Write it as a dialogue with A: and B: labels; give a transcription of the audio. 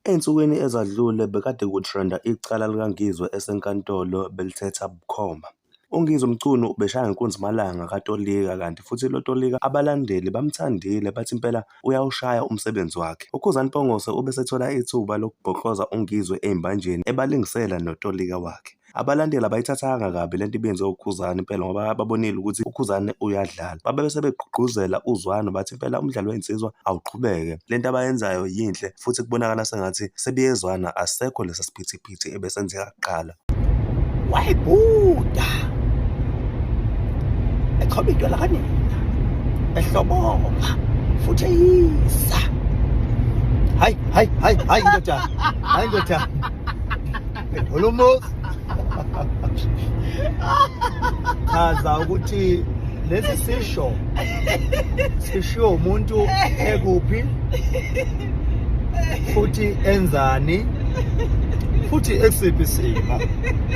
A: Ey'nsukwini ezadlule bekade kutrenda icala likaNgizwe esenkantolo belithetha bukhoma. UNgizwe Mchunu ubeshaya nkunzi malanga kaTolika, kanti futhi lo Tolika abalandeli bamthandile, bathi impela uyawushaya umsebenzi wakhe. uKhuzani Mpongose ubesethola ithuba lokubhokoza uNgizwe ey'mbanjeni ebalingisela noTolika wakhe. Abalandeli abayithathanga kabi lento ibenziwe uKhuzani impela ngoba babonile ukuthi uKhuzani uyadlala. Babe sebegqugquzela uZwane bathi impela umdlalo wey'nsizwa awuqhubeke. Lento abayenzayo yinhle futhi kubonakala sengathi sebeyezwana, asekho lesa siphithiphithi ebesenzeka kuqala.
B: Wayibhuda echoba intwala kanina ehloboka futhi eyisa. Hayi ndoda Olumuzi chaza ukuthi lesi sisho umuntu ekuphi futhi enzani futhi ekusiphi isimo.